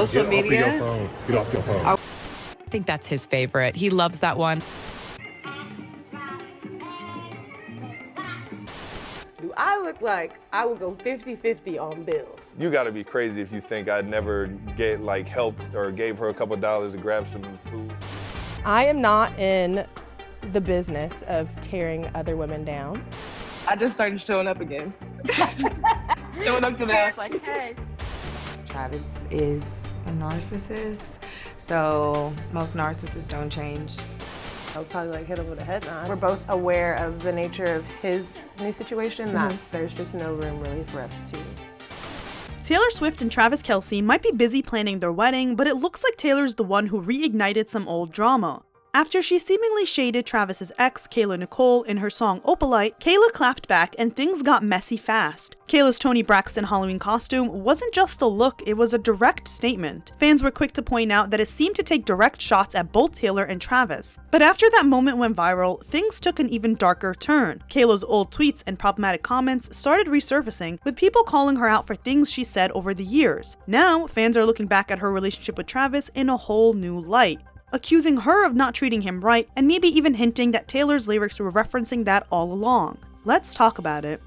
social media. Get off of your phone. Get off your phone. I think that's his favorite. He loves that one. Do I look like I would go 50-50 on bills? You gotta be crazy if you think I'd never helped or gave her a couple dollars to grab some food. I am not in the business of tearing other women down. I just started showing up again. Showing up to the house like, hey. Travis is a narcissist, so most narcissists don't change. I'll probably hit him with a head nod. We're both aware of the nature of his new situation, that there's just no room really for us to. Taylor Swift and Travis Kelce might be busy planning their wedding, but it looks like Taylor's the one who reignited some old drama. After she seemingly shaded Travis's ex, Kayla Nicole, in her song Oplaite, Kayla clapped back and things got messy fast. Kayla's Toni Braxton Halloween costume wasn't just a look, it was a direct statement. Fans were quick to point out that it seemed to take direct shots at both Taylor and Travis. But after that moment went viral, things took an even darker turn. Kayla's old tweets and problematic comments started resurfacing, with people calling her out for things she said over the years. Now, fans are looking back at her relationship with Travis in a whole new light, accusing her of not treating him right, and maybe even hinting that Taylor's lyrics were referencing that all along. Let's talk about it.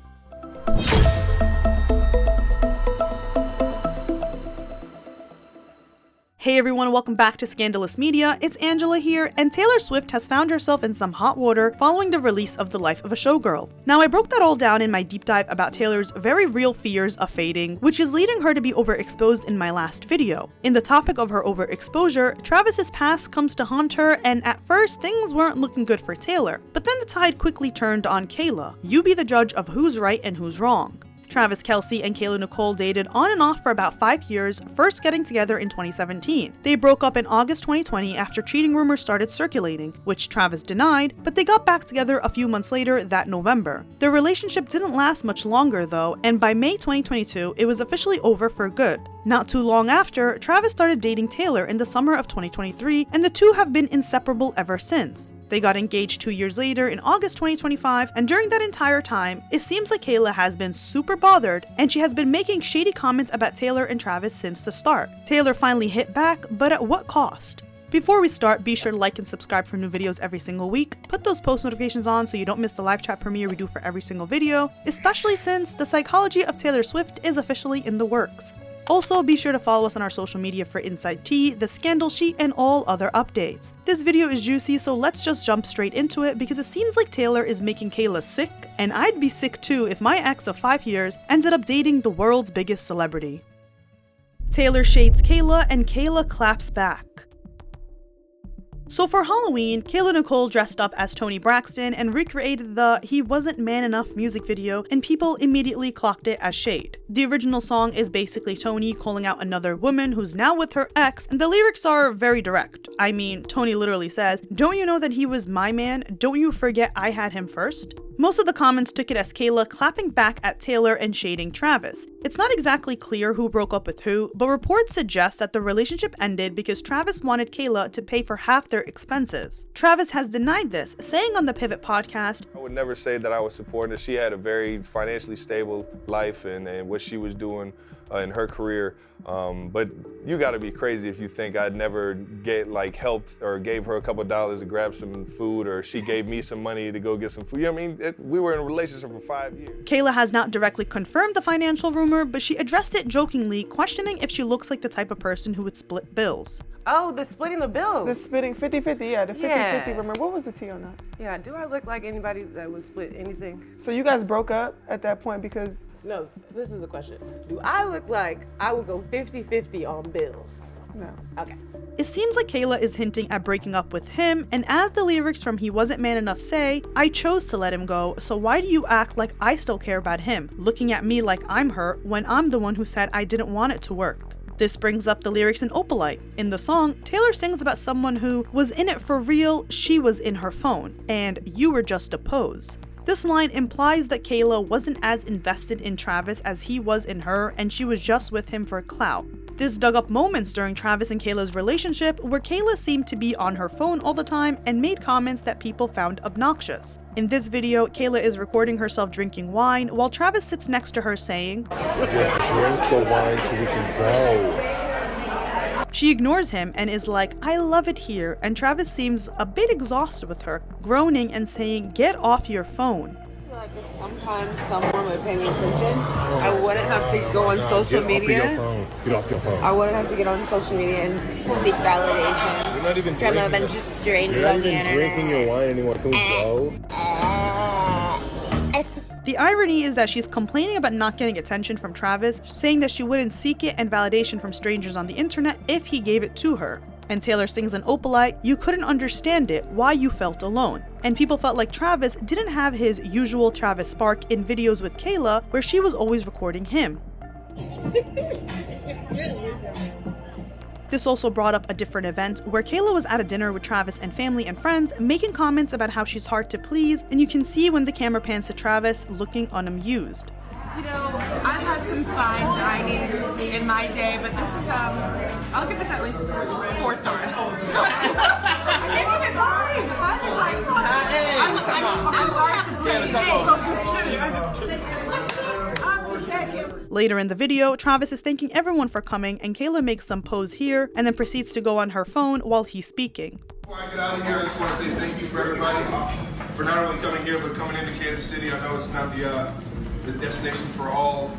Hey everyone, welcome back to Scandalous Media. It's Angela here, and Taylor Swift has found herself in some hot water following the release of The Life of a Showgirl. Now, I broke that all down in my deep dive about Taylor's very real fears of fading, which is leading her to be overexposed in my last video. In the topic of her overexposure, Travis's past comes to haunt her, and at first things weren't looking good for Taylor, but then the tide quickly turned on Kayla. You be the judge of who's right and who's wrong. Travis Kelce and Kayla Nicole dated on and off for about 5 years, first getting together in 2017. They broke up in August 2020 after cheating rumors started circulating, which Travis denied, but they got back together a few months later that November. Their relationship didn't last much longer though, and by May 2022, it was officially over for good. Not too long after, Travis started dating Taylor in the summer of 2023, and the two have been inseparable ever since. They got engaged 2 years later in August 2025, and during that entire time, it seems like Kayla has been super bothered, and she has been making shady comments about Taylor and Travis since the start. Taylor finally hit back, but at what cost? Before we start, be sure to like and subscribe for new videos every single week. Put those post notifications on so you don't miss the live chat premiere we do for every single video, especially since the psychology of Taylor Swift is officially in the works. Also, be sure to follow us on our social media for inside tea, the scandal sheet, and all other updates. This video is juicy, so let's just jump straight into it because it seems like Taylor is making Kayla sick, and I'd be sick too if my ex of 5 years ended up dating the world's biggest celebrity. Taylor shades Kayla and Kayla claps back. So for Halloween, Kayla Nicole dressed up as Toni Braxton and recreated the "He Wasn't Man Enough" music video, and people immediately clocked it as shade. The original song is basically Toni calling out another woman who's now with her ex, and the lyrics are very direct. I mean, Toni literally says, "Don't you know that he was my man? Don't you forget I had him first?" Most of the comments took it as Kayla clapping back at Taylor and shading Travis. It's not exactly clear who broke up with who, but reports suggest that the relationship ended because Travis wanted Kayla to pay for half their expenses. Travis has denied this, saying on the Pivot podcast, I would never say that I was supporting her. She had a very financially stable life and what she was doing in her career. But you gotta be crazy if you think I'd never helped or gave her a couple dollars to grab some food, or she gave me some money to go get some food. You know what I mean? We were in a relationship for 5 years. Kayla has not directly confirmed the financial rumor, but she addressed it jokingly, questioning if she looks like the type of person who would split bills. Oh, the splitting the bills. The splitting 50-50, yeah, the 50-50 rumor. What was the tea on that? Yeah, do I look like anybody that would split anything? So you guys broke up at that point because... No, this is the question. Do I look like I would go 50-50 on bills? No. Okay. It seems like Kayla is hinting at breaking up with him, and as the lyrics from "He Wasn't Man Enough" say, "I chose to let him go, so why do you act like I still care about him, looking at me like I'm hurt when I'm the one who said I didn't want it to work?" This brings up the lyrics in Oplaite. In the song, Taylor sings about someone who was in it for real, she was in her phone, and you were just a pose. This line implies that Kayla wasn't as invested in Travis as he was in her, and she was just with him for clout. This dug up moments during Travis and Kayla's relationship where Kayla seemed to be on her phone all the time and made comments that people found obnoxious. In this video, Kayla is recording herself drinking wine while Travis sits next to her saying, Just drink the wine so we can go. She ignores him and is like, "I love it here," and Travis seems a bit exhausted with her, groaning and saying, "Get off your phone." Like if sometimes someone would pay me attention, I wouldn't have to go on social media. Get off your phone. I wouldn't have to get on social media and seek validation. You're not even from a drinking. bunch of strangers You're not on the even internet. drinking your wine anymore. Can we go? The irony is that she's complaining about not getting attention from Travis, saying that she wouldn't seek it and validation from strangers on the internet if he gave it to her. And Taylor sings in Oplaite, "You couldn't understand it, why you felt alone." And people felt like Travis didn't have his usual Travis spark in videos with Kayla, where she was always recording him. This also brought up a different event where Kayla was at a dinner with Travis and family and friends, making comments about how she's hard to please, and you can see when the camera pans to Travis looking unamused. You know, I've had some fine dining in my day, but this is, I'll give this at least 4 stars. I can't even mind. I'm hard to say. I'm just kidding. Later in the video, Travis is thanking everyone for coming, and Kayla makes some pose here, and then proceeds to go on her phone while he's speaking. Before I get out of here, I just want to say thank you for everybody for not only coming here, but coming into Kansas City. I know it's not the destination for all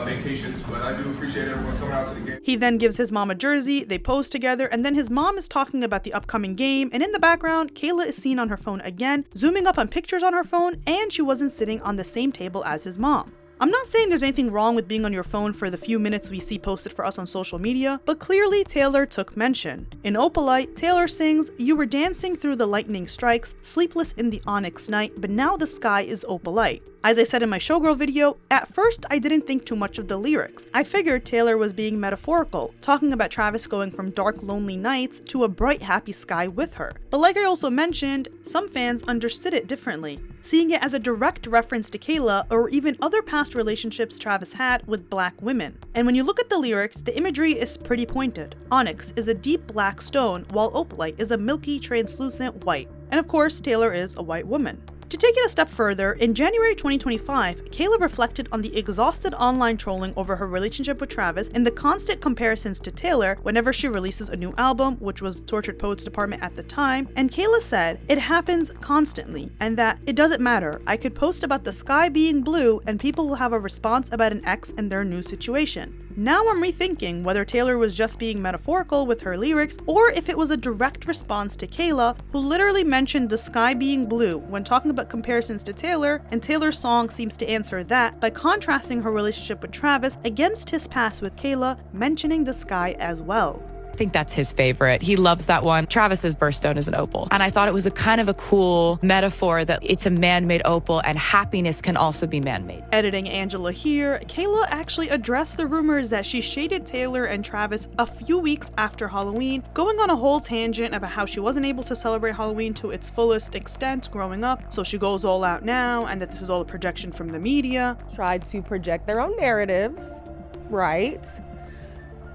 vacations, but I do appreciate everyone coming out to the game. He then gives his mom a jersey, they pose together, and then his mom is talking about the upcoming game, and in the background, Kayla is seen on her phone again, zooming up on pictures on her phone, and she wasn't sitting on the same table as his mom. I'm not saying there's anything wrong with being on your phone for the few minutes we see posted for us on social media, but clearly Taylor took mention. In Oplaite, Taylor sings, "You were dancing through the lightning strikes, sleepless in the onyx night, but now the sky is opalite." As I said in my showgirl video, at first I didn't think too much of the lyrics. I figured Taylor was being metaphorical, talking about Travis going from dark lonely nights to a bright happy sky with her. But like I also mentioned, some fans understood it differently, seeing it as a direct reference to Kayla or even other past relationships Travis had with black women. And when you look at the lyrics, the imagery is pretty pointed. Onyx is a deep black stone, while opalite is a milky translucent white. And of course, Taylor is a white woman. To take it a step further, in January 2025, Kayla reflected on the exhausted online trolling over her relationship with Travis and the constant comparisons to Taylor whenever she releases a new album, which was the Tortured Poets Department at the time, and Kayla said, "It happens constantly, and that it doesn't matter. I could post about the sky being blue and people will have a response about an ex and their new situation." Now I'm rethinking whether Taylor was just being metaphorical with her lyrics or if it was a direct response to Kayla, who literally mentioned the sky being blue when talking about comparisons to Taylor, and Taylor's song seems to answer that by contrasting her relationship with Travis against his past with Kayla, mentioning the sky as well. I think that's his favorite. He loves that one. Travis's birthstone is an opal. And I thought it was a kind of a cool metaphor that it's a man-made opal and happiness can also be man-made. Editing Angela here, Kayla actually addressed the rumors that she shaded Taylor and Travis a few weeks after Halloween, going on a whole tangent about how she wasn't able to celebrate Halloween to its fullest extent growing up, so she goes all out now, and that this is all a projection from the media. Tried to project their own narratives, right?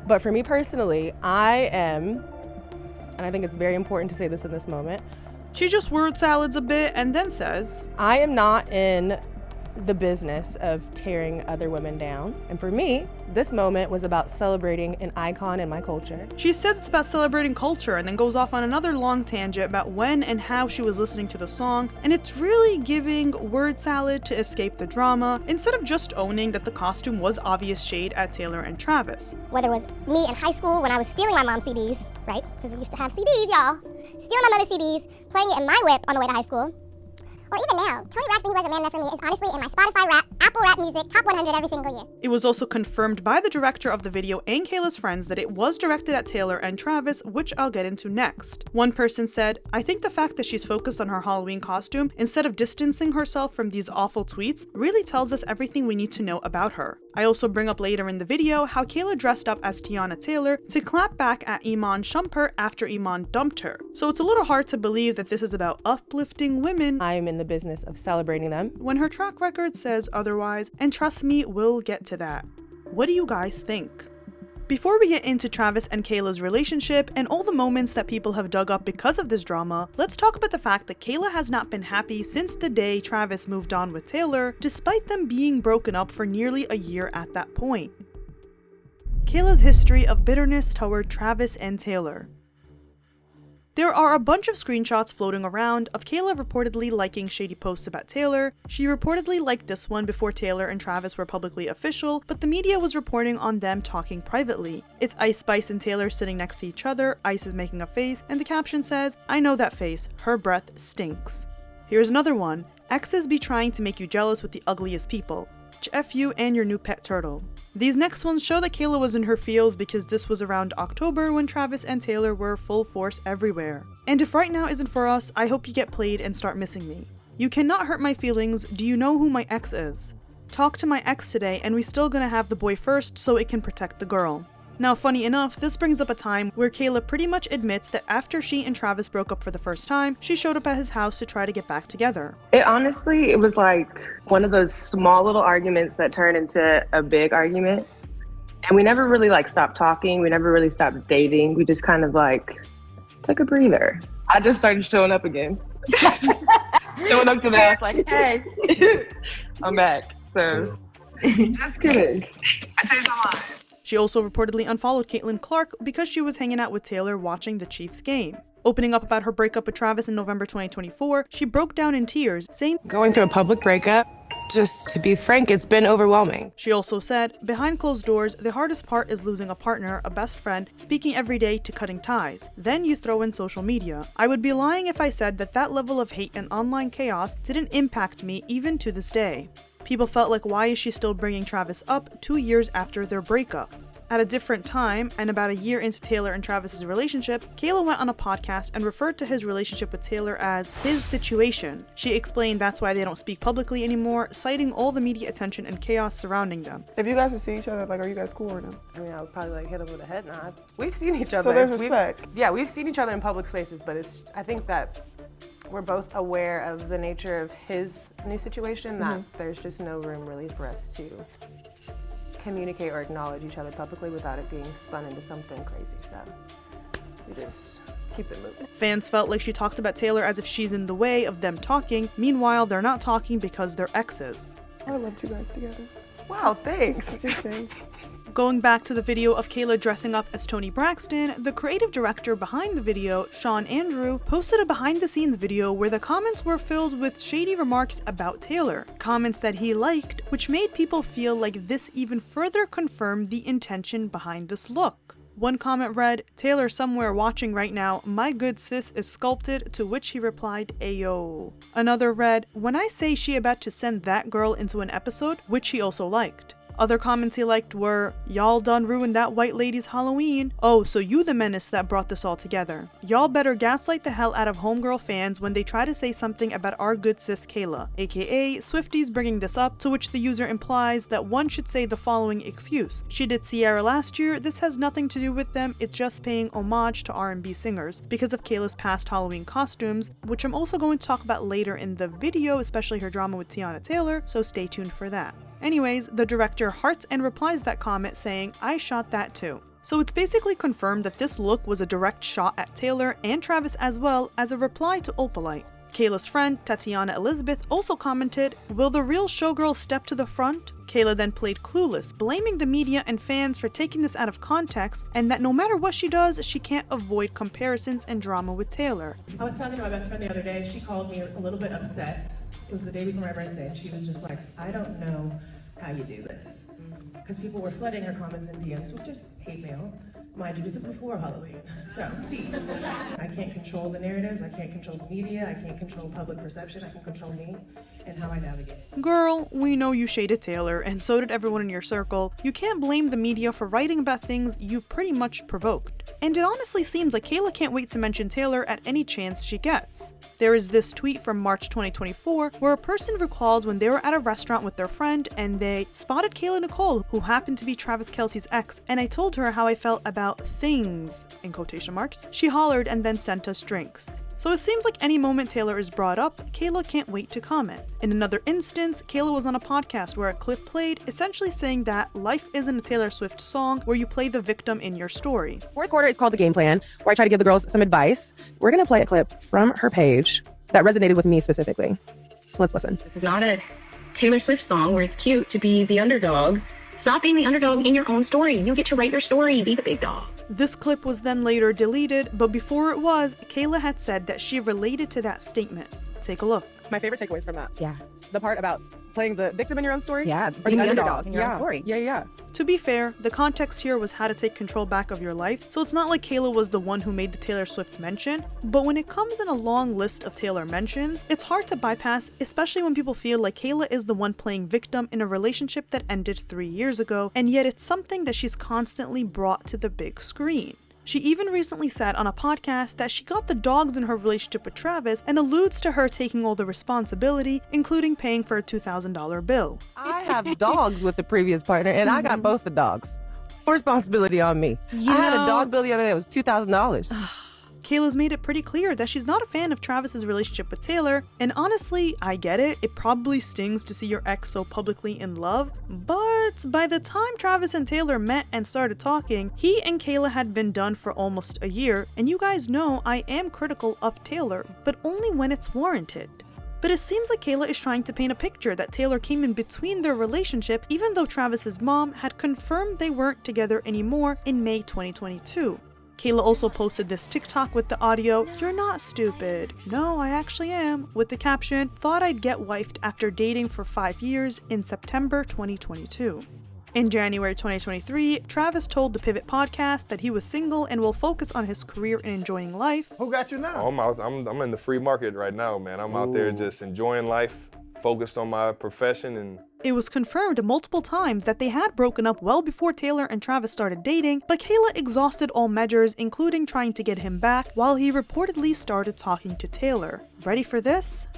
But for me personally, I am, and I think it's very important to say this in this moment, She just word salads a bit and then says, I am not in the business of tearing other women down. And for me, this moment was about celebrating an icon in my culture. She says it's about celebrating culture and then goes off on another long tangent about when and how she was listening to the song, and it's really giving word salad to escape the drama, instead of just owning that the costume was obvious shade at Taylor and Travis. Whether it was me in high school when I was stealing my mom's CDs, right? Because we used to have CDs, y'all. Stealing my mother's CDs, playing it in my whip on the way to high school. Or even now, Toni Braxton, He Wasn't Man Enough For Me is honestly in my Spotify rap, Apple Rap Music, top 100 every single year. It was also confirmed by the director of the video and Kayla's friends that it was directed at Taylor and Travis, which I'll get into next. One person said, I think the fact that she's focused on her Halloween costume instead of distancing herself from these awful tweets really tells us everything we need to know about her. I also bring up later in the video how Kayla dressed up as Tiana Taylor to clap back at Iman Shumpert after Iman dumped her. So it's a little hard to believe that this is about uplifting women. I'm in the business of celebrating them when her track record says otherwise, and trust me, we'll get to that. What do you guys think? Before we get into Travis and Kayla's relationship and all the moments that people have dug up because of this drama, let's talk about the fact that Kayla has not been happy since the day Travis moved on with Taylor, despite them being broken up for nearly a year at that point. Kayla's history of bitterness toward Travis and Taylor. There are a bunch of screenshots floating around of Kayla reportedly liking shady posts about Taylor. She reportedly liked this one before Taylor and Travis were publicly official, but the media was reporting on them talking privately. It's Ice Spice and Taylor sitting next to each other, Ice is making a face, and the caption says, "I know that face, her breath stinks." Here's another one. Exes be trying to make you jealous with the ugliest people. F you and your new pet turtle. These next ones show that Kayla was in her feels because this was around October when Travis and Taylor were full force everywhere. And if right now isn't for us, I hope you get played and start missing me. You cannot hurt my feelings. Do you know who my ex is? Talk to my ex today and we still gonna have the boy first so it can protect the girl. Now, funny enough, this brings up a time where Kayla pretty much admits that after she and Travis broke up for the first time, she showed up at his house to try to get back together. It was like one of those small little arguments that turned into a big argument. And we never really stopped talking. We never really stopped dating. We just kind of took a breather. I just started showing up again. Showing up to the house like, hey, I'm back. So, just kidding. I changed my mind. She also reportedly unfollowed Caitlin Clark because she was hanging out with Taylor watching the Chiefs game. Opening up about her breakup with Travis in November 2024, she broke down in tears, saying, "Going through a public breakup, just to be frank, it's been overwhelming." She also said, "Behind closed doors, the hardest part is losing a partner, a best friend, speaking every day to cutting ties. Then you throw in social media. I would be lying if I said that level of hate and online chaos didn't impact me even to this day." People felt like, why is she still bringing Travis up 2 years after their breakup? At a different time, and about a year into Taylor and Travis's relationship, Kayla went on a podcast and referred to his relationship with Taylor as his situation. She explained that's why they don't speak publicly anymore, citing all the media attention and chaos surrounding them. If you guys would see each other, are you guys cool or no? I mean, I would probably hit him with a head nod. We've seen each other. So there's respect. We've seen each other in public spaces, but I think that we're both aware of the nature of his new situation, that there's just no room really for us to communicate or acknowledge each other publicly without it being spun into something crazy. So we just keep it moving. Fans felt like she talked about Taylor as if she's in the way of them talking. Meanwhile, they're not talking because they're exes. I loved you guys together. Wow, thanks. Just saying. Going back to the video of Kayla dressing up as Toni Braxton, the creative director behind the video, Sean Andrew, posted a behind-the-scenes video where the comments were filled with shady remarks about Taylor. Comments that he liked, which made people feel like this even further confirmed the intention behind this look. One comment read, "Taylor somewhere watching right now, my good sis is sculpted," to which he replied, "Ayo." Another read, "When I say she about to send that girl into an episode," which he also liked. Other comments he liked were, "Y'all done ruined that white lady's Halloween. Oh, so you the menace that brought this all together. Y'all better gaslight the hell out of homegirl fans when they try to say something about our good sis Kayla, aka Swifties bringing this up," to which the user implies that one should say the following excuse. "She did Sierra last year, this has nothing to do with them, it's just paying homage to R&B singers," because of Kayla's past Halloween costumes, which I'm also going to talk about later in the video, especially her drama with Tiana Taylor, so stay tuned for that. Anyways, the director hearts and replies that comment saying, "I shot that too." So it's basically confirmed that this look was a direct shot at Taylor and Travis as well as a reply to Oplaite. Kayla's friend, Tatiana Elizabeth, also commented, "Will the real showgirl step to the front?" Kayla then played clueless, blaming the media and fans for taking this out of context, and that no matter what she does, she can't avoid comparisons and drama with Taylor. I was talking to my best friend the other day, she called me a little bit upset. It was the day before my birthday, and she was just like, "I don't know how you do this." Because people were flooding her comments and DMs with just hate mail. Mind you, this is before Halloween, so I can't control the narratives, I can't control the media, I can't control public perception, I can control me and how I navigate. Girl, we know you shaded Taylor, and so did everyone in your circle. You can't blame the media for writing about things you pretty much provoked. And it honestly seems like Kayla can't wait to mention Taylor at any chance she gets. There is this tweet from March 2024 where a person recalled when they were at a restaurant with their friend and they spotted Kayla Nicole, who happened to be Travis Kelce's ex, and I told her how I felt about things, in quotation marks. She hollered and then sent us drinks. So it seems like any moment Taylor is brought up, Kayla can't wait to comment. In another instance, Kayla was on a podcast where a clip played essentially saying that life isn't a Taylor Swift song where you play the victim in your story. Fourth quarter is called The Game Plan, where I try to give the girls some advice. We're going to play a clip from her page that resonated with me specifically. So let's listen. This is not a Taylor Swift song where it's cute to be the underdog Stop being the underdog in your own story. You get to write your story. Be the big dog. This clip was then later deleted, but before it was, Kayla had said that she related to that statement. Take a look. My favorite takeaways from that. Yeah. The part about playing the victim in your own story. Yeah, Or being the the underdog underdog in your own story. Yeah. To be fair, the context here was how to take control back of your life, so it's not like Kayla was the one who made the Taylor Swift mention, but when it comes in a long list of Taylor mentions, it's hard to bypass, especially when people feel like Kayla is the one playing victim in a relationship that ended 3 years ago, and yet it's something that she's constantly brought to the big screen. She even recently said on a podcast that she got the dogs in her relationship with Travis and alludes to her taking all the responsibility, including paying for a $2,000 bill. I have dogs with the previous partner, and I got both the dogs. Responsibility on me. I had a dog bill the other day. It was $2,000. Kayla's made it pretty clear that she's not a fan of Travis's relationship with Taylor, and honestly, I get it. It probably stings to see your ex so publicly in love, but by the time Travis and Taylor met and started talking, he and Kayla had been done for almost a year, and you guys know I am critical of Taylor, but only when it's warranted. But it seems like Kayla is trying to paint a picture that Taylor came in between their relationship, even though Travis's mom had confirmed they weren't together anymore in May 2022. Kayla also posted this TikTok with the audio, "You're not stupid. No, I actually am," with the caption, "Thought I'd get wifed after dating for 5 years in September 2022. In January 2023, Travis told the Pivot podcast that he was single and will focus on his career and enjoying life. Who got you now? I'm in the free market right now, man. I'm out there just enjoying life, focused on my profession, and It was confirmed multiple times that they had broken up well before Taylor and Travis started dating, but Kayla exhausted all measures, including trying to get him back, while he reportedly started talking to Taylor. Ready for this?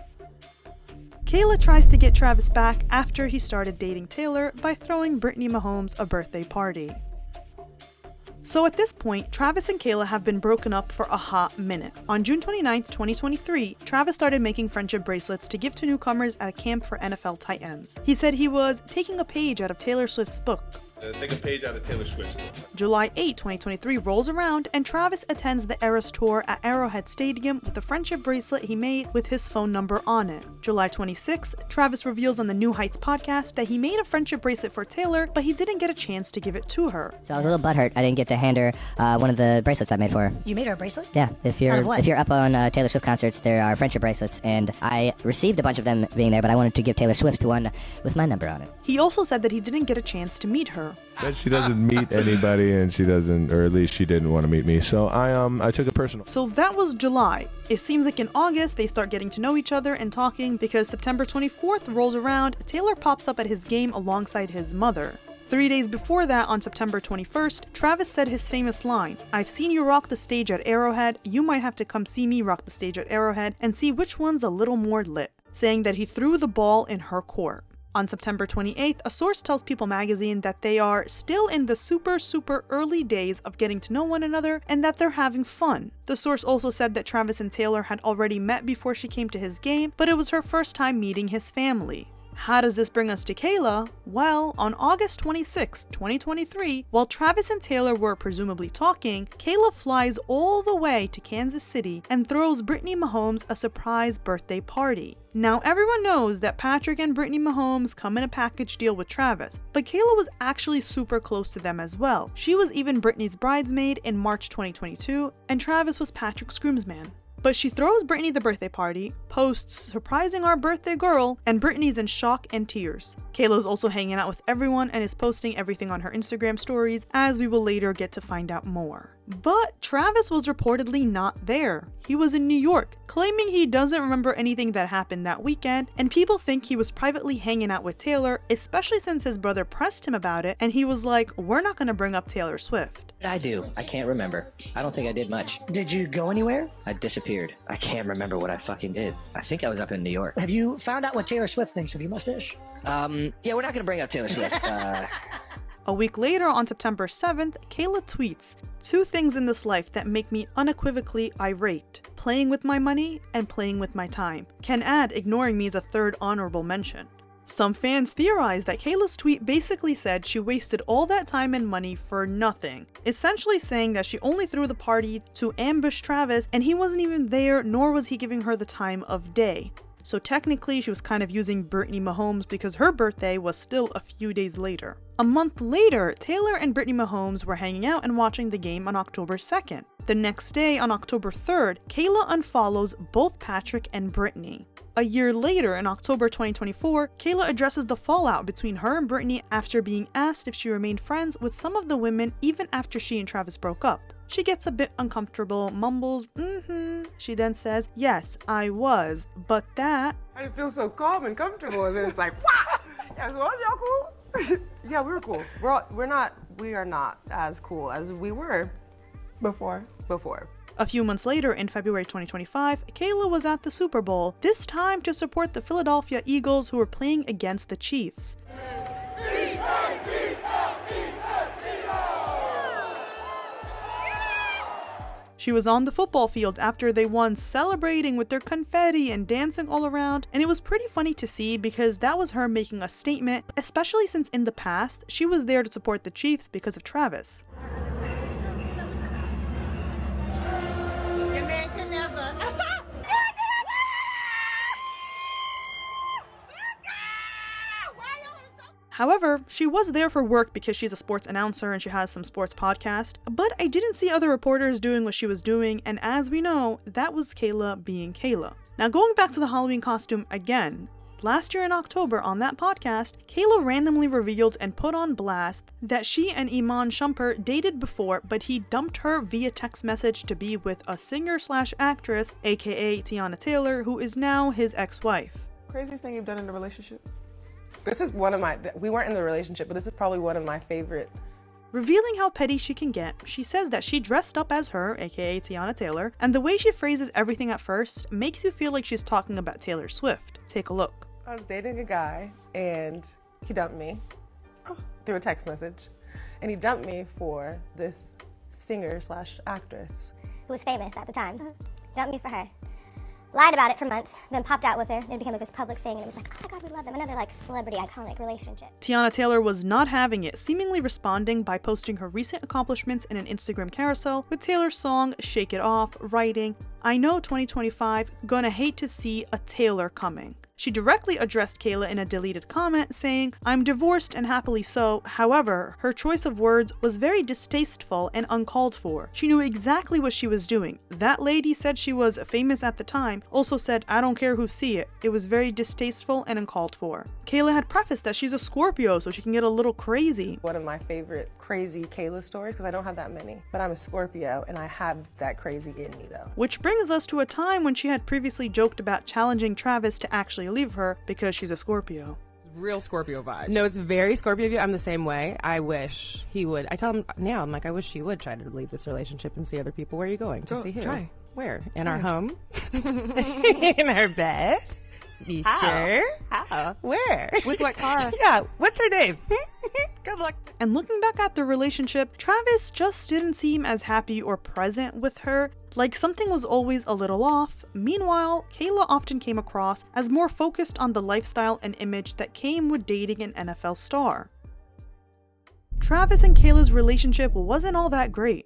Kayla tries to get Travis back after he started dating Taylor by throwing Brittany Mahmomes a birthday party. So at this point, Travis and Kayla have been broken up for a hot minute. On June 29th, 2023, Travis started making friendship bracelets to give to newcomers at a camp for NFL tight ends. He said he was taking a page out of Taylor Swift's book. Take a page out of Taylor Swift's book. July 8, 2023 rolls around and Travis attends the Eras Tour at Arrowhead Stadium with a friendship bracelet he made with his phone number on it. July 26, Travis reveals on the New Heights podcast that he made a friendship bracelet for Taylor, but he didn't get a chance to give it to her. So I was a little butthurt I didn't get to hand her one of the bracelets I made for her. You made her a bracelet? Yeah, if you're up on Taylor Swift concerts, there are friendship bracelets, and I received a bunch of them being there, but I wanted to give Taylor Swift one with my number on it. He also said that he didn't get a chance to meet her. But she doesn't meet anybody, and she doesn't, or at least she didn't want to meet me. So I took it personal. So that was July. It seems like in August they start getting to know each other and talking because September 24th rolls around, Taylor pops up at his game alongside his mother. 3 days before that, on September 21st, Travis said his famous line, "I've seen you rock the stage at Arrowhead, you might have to come see me rock the stage at Arrowhead and see which one's a little more lit," saying that he threw the ball in her court. On September 28th, a source tells People magazine that they are still in the super early days of getting to know one another and that they're having fun. The source also said that Travis and Taylor had already met before she came to his game, but it was her first time meeting his family. How does this bring us to Kayla? Well, on August 26, 2023, while Travis and Taylor were presumably talking, Kayla flies all the way to Kansas City and throws Brittany Mahmomes a surprise birthday party. Now, everyone knows that Patrick and Brittany Mahmomes come in a package deal with Travis, but Kayla was actually super close to them as well. She was even Brittany's bridesmaid in March 2022, and Travis was Patrick's groomsman. But she throws Brittany the birthday party, posts "surprising our birthday girl," and Brittany's in shock and tears. Kayla's also hanging out with everyone and is posting everything on her Instagram stories, as we will later get to find out more. But Travis was reportedly not there. He was in New York, claiming he doesn't remember anything that happened that weekend, and people think he was privately hanging out with Taylor, especially since his brother pressed him about it, and he was like, "We're not gonna bring up Taylor Swift." I do. I can't remember. I don't think I did much. Did you go anywhere? I disappeared. I can't remember what I fucking did. I think I was up in New York. Have you found out what Taylor Swift thinks of your mustache? Yeah, we're not gonna bring up Taylor Swift. A week later, on September 7th, Kayla tweets, "Two things in this life that make me unequivocally irate. Playing with my money and playing with my time. Can add ignoring me as a third honorable mention." Some fans theorize that Kayla's tweet basically said she wasted all that time and money for nothing, essentially saying that she only threw the party to ambush Travis and he wasn't even there, nor was he giving her the time of day. So technically, she was kind of using Brittany Mahmomes because her birthday was still a few days later. A month later, Taylor and Brittany Mahmomes were hanging out and watching the game on October 2nd. The next day, on October 3rd, Kayla unfollows both Patrick and Brittany. A year later, in October 2024, Kayla addresses the fallout between her and Brittany after being asked if she remained friends with some of the women even after she and Travis broke up. She gets a bit uncomfortable, mumbles, She then says, yes, I was, but that... I just feel so calm and comfortable, and then it's like, wow! Yeah, so was y'all cool? Yeah, we were cool. We are not as cool as we were before. A few months later, in February 2025, Kayla was at the Super Bowl, this time to support the Philadelphia Eagles who were playing against the Chiefs. She was on the football field after they won, celebrating with their confetti and dancing all around, and it was pretty funny to see because that was her making a statement, especially since in the past, she was there to support the Chiefs because of Travis. Your man can never. However, she was there for work because she's a sports announcer and she has some sports podcast, but I didn't see other reporters doing what she was doing, and as we know, that was Kayla being Kayla. Now going back to the Halloween costume again, last year in October on that podcast, Kayla randomly revealed and put on blast that she and Iman Shumpert dated before, but he dumped her via text message to be with a singer/actress, aka Teyana Taylor, who is now his ex-wife. Craziest thing you've done in a relationship? This is one of my, we weren't in the relationship, but this is probably one of my favorite. Revealing how petty she can get, she says that she dressed up as her, aka Teyana Taylor, and the way she phrases everything at first makes you feel like she's talking about Taylor Swift. Take a look. I was dating a guy and he dumped me through a text message, and he dumped me for this singer/actress. Who was famous at the time. Dumped me for her. Lied about it for months, then popped out with her, and it became like this public thing, and it was like, oh my god, we love them. Another like celebrity iconic relationship. Teyana Taylor was not having it, seemingly responding by posting her recent accomplishments in an Instagram carousel with Taylor's song Shake It Off, writing, I know 2025, gonna hate to see a Taylor coming. She directly addressed Kayla in a deleted comment saying, I'm divorced and happily so, however, her choice of words was very distasteful and uncalled for. She knew exactly what she was doing. That lady said she was famous at the time, also said, I don't care who see it. It was very distasteful and uncalled for. Kayla had prefaced that she's a Scorpio, so she can get a little crazy. One of my favorite crazy Kayla stories, because I don't have that many, but I'm a Scorpio and I have that crazy in me though. Which brings us to a time when she had previously joked about challenging Travis to actually leave her because she's a Scorpio. Real Scorpio vibe. No, it's very Scorpio view. I'm the same way. I wish he would. I tell him now, I'm like, I wish she would try to leave this relationship and see other people. Where are you going? To see who? Try. Where? In our home? In our bed? You sure? How? Where? With what car? Yeah, what's her name? Good luck. And looking back at the relationship, Travis just didn't seem as happy or present with her, like something was always a little off. Meanwhile, Kayla often came across as more focused on the lifestyle and image that came with dating an NFL star. Travis and Kayla's relationship wasn't all that great.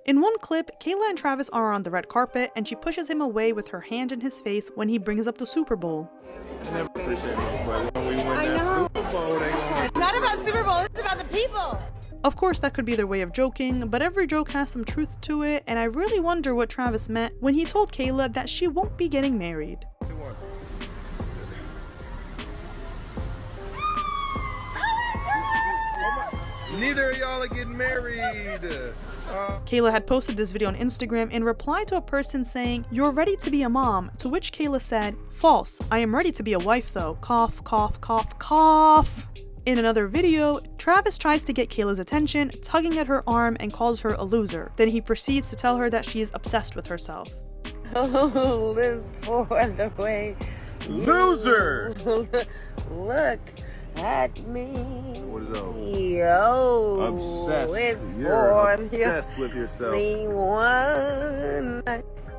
In one clip, Kayla and Travis are on the red carpet and she pushes him away with her hand in his face when he brings up the Super Bowl. I never appreciate it, but when we win that Super Bowl, they gonna... It's not about Super Bowl, it's about the people. Of course, that could be their way of joking, but every joke has some truth to it, and I really wonder what Travis meant when he told Kayla that she won't be getting married. Neither of y'all are getting married. Kayla had posted this video on Instagram in reply to a person saying, "You're ready to be a mom," to which Kayla said, "False, I am ready to be a wife though, cough, cough, cough, cough." In another video, Travis tries to get Kayla's attention, tugging at her arm and calls her a loser. Then he proceeds to tell her that she is obsessed with herself. Oh, live for the way. Loser! Look at me. What is that? Yo, Obsessed. it's You're for obsessed with yourself. the one.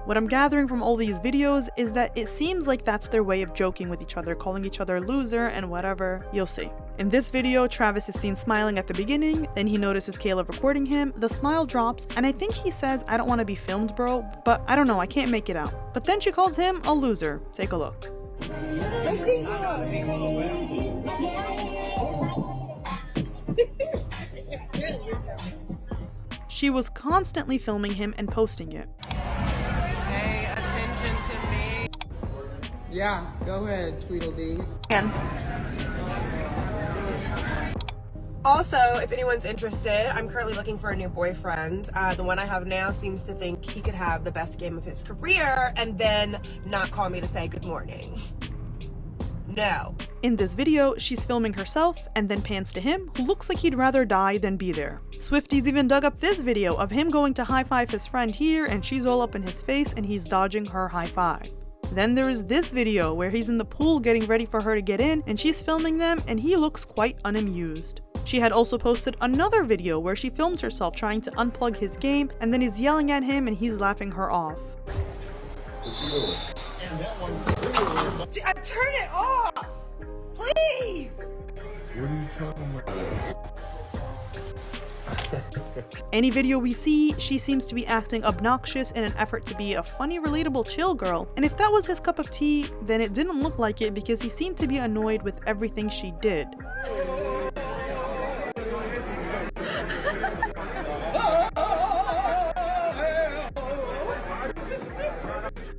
What I'm gathering from all these videos is that it seems like that's their way of joking with each other, calling each other loser and whatever. You'll see. In this video, Travis is seen smiling at the beginning, then he notices Kayla recording him, the smile drops, and I think he says, "I don't want to be filmed, bro," but I don't know, I can't make it out. But then she calls him a loser. Take a look. She was constantly filming him and posting it. Pay attention to me. Yeah, go ahead, Tweedledee. Also, if anyone's interested, I'm currently looking for a new boyfriend. The one I have now seems to think he could have the best game of his career and then not call me to say good morning. No. In this video, she's filming herself and then pans to him, who looks like he'd rather die than be there. Swifties even dug up this video of him going to high-five his friend here, and she's all up in his face and he's dodging her high-five. Then there is this video where he's in the pool getting ready for her to get in and she's filming them and he looks quite unamused. She had also posted another video where she films herself trying to unplug his game and then is yelling at him and he's laughing her off. What you doing? Turn it off! Please! What are you talking about? Any video we see, she seems to be acting obnoxious in an effort to be a funny, relatable chill girl, and if that was his cup of tea, then it didn't look like it because he seemed to be annoyed with everything she did.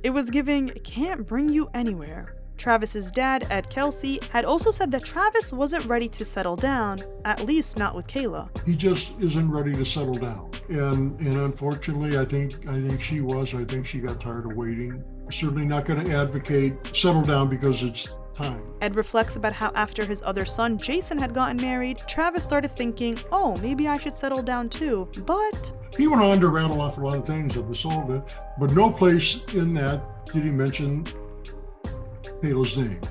It was giving, can't bring you anywhere. Travis's dad, Ed Kelce, had also said that Travis wasn't ready to settle down, at least not with Kayla. He just isn't ready to settle down. And unfortunately, I think she was. I think she got tired of waiting. Certainly not going to advocate settle down because it's time. Ed reflects about how after his other son, Jason, had gotten married, Travis started thinking, oh, maybe I should settle down too, but... He went on to rattle off a lot of things of the soul bit, but no place in that did he mention Kayla's name.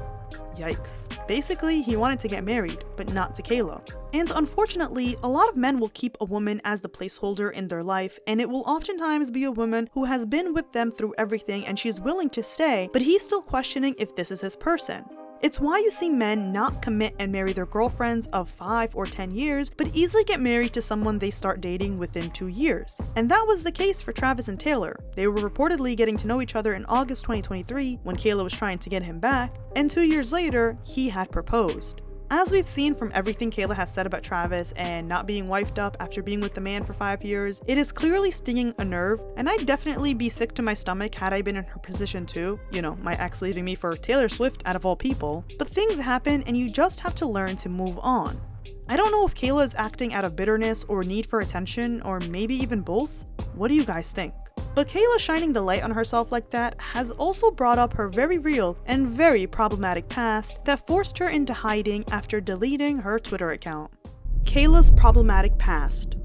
Yikes. Basically, he wanted to get married, but not to Kayla. And unfortunately, a lot of men will keep a woman as the placeholder in their life, and it will oftentimes be a woman who has been with them through everything and she's willing to stay, but he's still questioning if this is his person. It's why you see men not commit and marry their girlfriends of 5 or 10 years, but easily get married to someone they start dating within 2 years. And that was the case for Travis and Taylor. They were reportedly getting to know each other in August 2023 when Kayla was trying to get him back, and 2 years later, he had proposed. As we've seen from everything Kayla has said about Travis and not being wifed up after being with the man for 5 years, it is clearly stinging a nerve, and I'd definitely be sick to my stomach had I been in her position too. You know, my ex leaving me for Taylor Swift out of all people. But things happen and you just have to learn to move on. I don't know if Kayla is acting out of bitterness or need for attention, or maybe even both. What do you guys think? But Kayla shining the light on herself like that has also brought up her very real and very problematic past that forced her into hiding after deleting her Twitter account. Kayla's problematic past.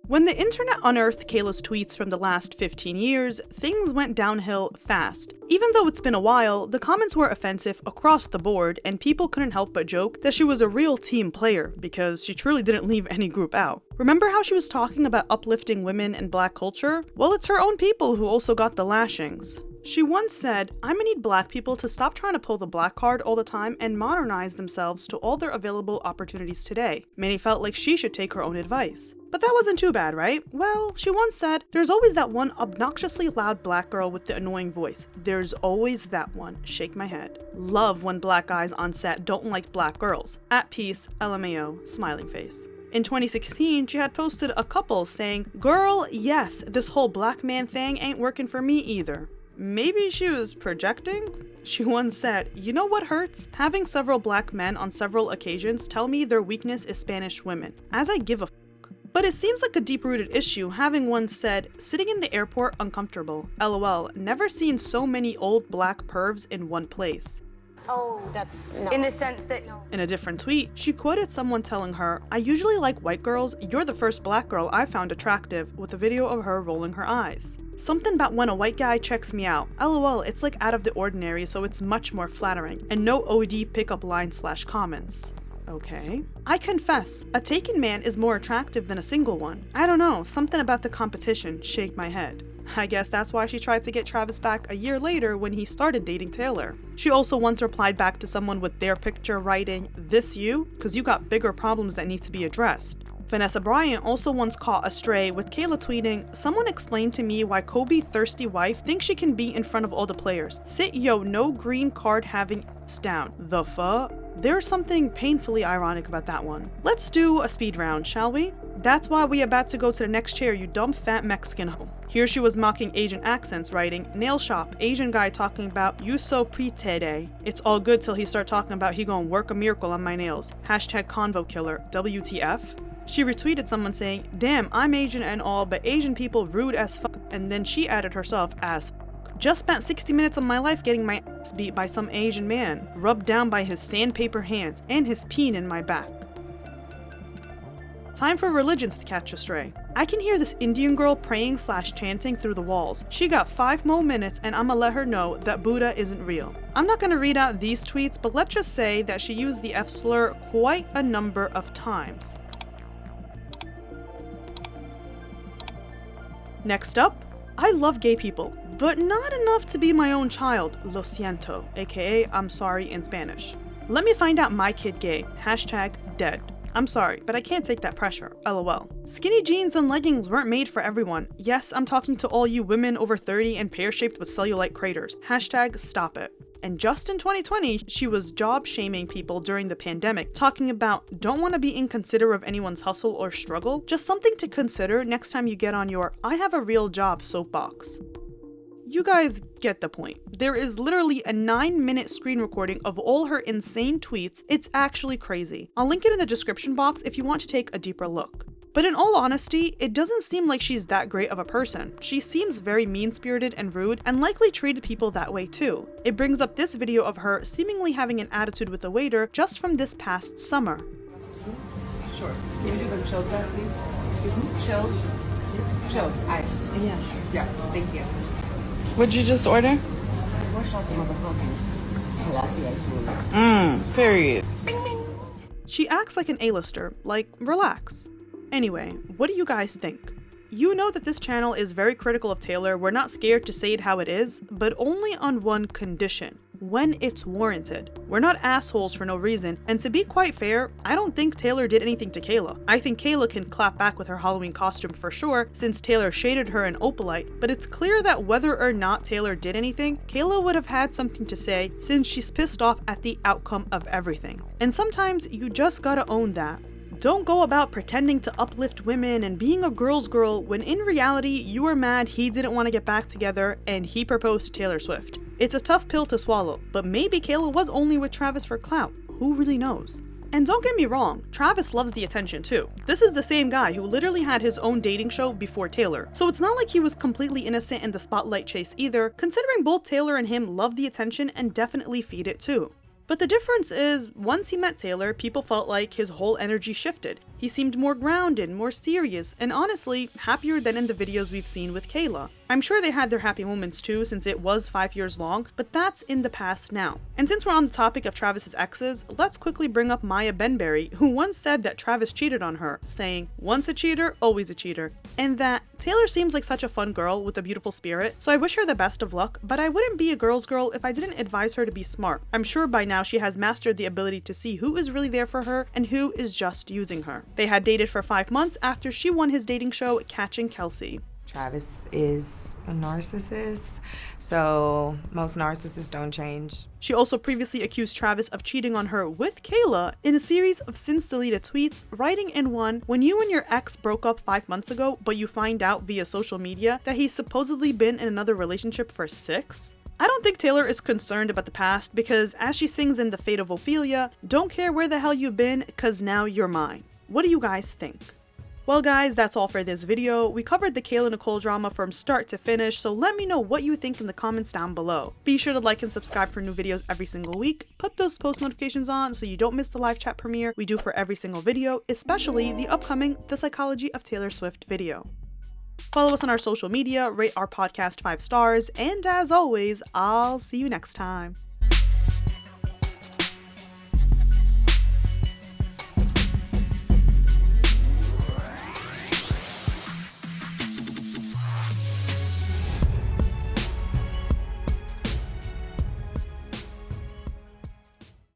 When the internet unearthed Kayla's tweets from the last 15 years, things went downhill fast. Even though it's been a while, the comments were offensive across the board, and people couldn't help but joke that she was a real team player, because she truly didn't leave any group out. Remember how she was talking about uplifting women and black culture? Well, it's her own people who also got the lashings. She once said, "I'm gonna need black people to stop trying to pull the black card all the time and modernize themselves to all their available opportunities today." Many felt like she should take her own advice. But that wasn't too bad, right? Well, she once said, "There's always that one obnoxiously loud black girl with the annoying voice. There's always that one." Shake my head. Love when black guys on set don't like black girls. At peace, LMAO, smiling face. In 2016, she had posted a couple saying, "Girl, yes, this whole black man thing ain't working for me either." Maybe she was projecting? She once said, "You know what hurts? Having several black men on several occasions tell me their weakness is Spanish women. As I give a f***." But it seems like a deep-rooted issue, having once said, "Sitting in the airport uncomfortable. LOL, never seen so many old black pervs in one place." Oh, that's no. In the sense that no. In a different tweet, she quoted someone telling her, "I usually like white girls. You're the first black girl I found attractive," with a video of her rolling her eyes. Something about when a white guy checks me out. LOL, it's like out of the ordinary, so it's much more flattering. And no OD pickup line/comments. Okay. "I confess, a taken man is more attractive than a single one. I don't know, something about the competition, shake my head." I guess that's why she tried to get Travis back a year later when he started dating Taylor. She also once replied back to someone with their picture writing, "This you? 'Cause you got bigger problems that need to be addressed." Vanessa Bryant also once caught a stray with Kayla tweeting, "Someone explained to me why Kobe's thirsty wife thinks she can be in front of all the players. Sit yo no green card having ass down. The fuck?" There's something painfully ironic about that one. Let's do a speed round, shall we? That's why we about to go to the next chair, you dumb fat Mexican hoe. Here she was mocking Asian accents, writing, "Nail shop, Asian guy talking about you so pretty. It's all good till he start talking about he gonna work a miracle on my nails. Hashtag convo killer, WTF." She retweeted someone saying, "Damn, I'm Asian and all, but Asian people rude as fuck," and then she added herself as fuck. "Just spent 60 minutes of my life getting my ass beat by some Asian man, rubbed down by his sandpaper hands, and his peen in my back." Time for religions to catch a stray. I can hear this Indian girl praying/chanting through the walls. She got 5 more minutes and I'ma let her know that Buddha isn't real. I'm not gonna read out these tweets, but let's just say that she used the F slur quite a number of times. Next up, I love gay people, but not enough to be my own child. Lo siento, aka I'm sorry in Spanish. Let me find out my kid gay. Hashtag dead. I'm sorry, but I can't take that pressure. LOL. Skinny jeans and leggings weren't made for everyone. Yes, I'm talking to all you women over 30 and pear-shaped with cellulite craters. Hashtag stop it. And just in 2020, she was job shaming people during the pandemic, talking about don't want to be inconsiderate of anyone's hustle or struggle, just something to consider next time you get on your I have a real job soapbox. You guys get the point. There is literally a 9-minute screen recording of all her insane tweets. It's actually crazy. I'll link it in the description box if you want to take a deeper look. But in all honesty, it doesn't seem like she's that great of a person. She seems very mean-spirited and rude, and likely treated people that way too. It brings up this video of her seemingly having an attitude with the waiter just from this past summer. Sure. Can you do them chilled, please? Excuse me? Chilled? Chilled. Iced. Yeah, sure. Yeah, thank you. What'd you just order? 4 shots of motherfucking Kelce ice food. Period. She acts like an A-lister, like, relax. Anyway, what do you guys think? You know that this channel is very critical of Taylor. We're not scared to say it how it is, but only on one condition: when it's warranted. We're not assholes for no reason, and to be quite fair, I don't think Taylor did anything to Kayla. I think Kayla can clap back with her Halloween costume for sure, since Taylor shaded her in Oplaite, but it's clear that whether or not Taylor did anything, Kayla would have had something to say since she's pissed off at the outcome of everything. And sometimes you just gotta own that. Don't go about pretending to uplift women and being a girl's girl when in reality you were mad he didn't want to get back together and he proposed to Taylor Swift. It's a tough pill to swallow, but maybe Kayla was only with Travis for clout. Who really knows? And don't get me wrong, Travis loves the attention too. This is the same guy who literally had his own dating show before Taylor, so it's not like he was completely innocent in the spotlight chase either, considering both Taylor and him love the attention and definitely feed it too. But the difference is, once he met Taylor, people felt like his whole energy shifted. He seemed more grounded, more serious, and honestly, happier than in the videos we've seen with Kayla. I'm sure they had their happy moments too, since it was 5 years long, but that's in the past now. And since we're on the topic of Travis's exes, let's quickly bring up Maya Benberry, who once said that Travis cheated on her, saying, "Once a cheater, always a cheater," and that Taylor seems like such a fun girl with a beautiful spirit, so I wish her the best of luck, but I wouldn't be a girl's girl if I didn't advise her to be smart. I'm sure by now she has mastered the ability to see who is really there for her and who is just using her. They had dated for 5 months after she won his dating show, Catching Kelce. Travis is a narcissist, so most narcissists don't change. She also previously accused Travis of cheating on her with Kayla in a series of since-deleted tweets, writing in one, "When you and your ex broke up 5 months ago, but you find out via social media that he's supposedly been in another relationship for 6? I don't think Taylor is concerned about the past because, as she sings in The Fate of Ophelia, "Don't care where the hell you've been, cause now you're mine." What do you guys think? Well guys, that's all for this video. We covered the Kayla Nicole drama from start to finish, so let me know what you think in the comments down below. Be sure to like and subscribe for new videos every single week. Put those post notifications on so you don't miss the live chat premiere we do for every single video, especially the upcoming The Psychology of Taylor Swift video. Follow us on our social media, rate our podcast 5 stars, and as always, I'll see you next time.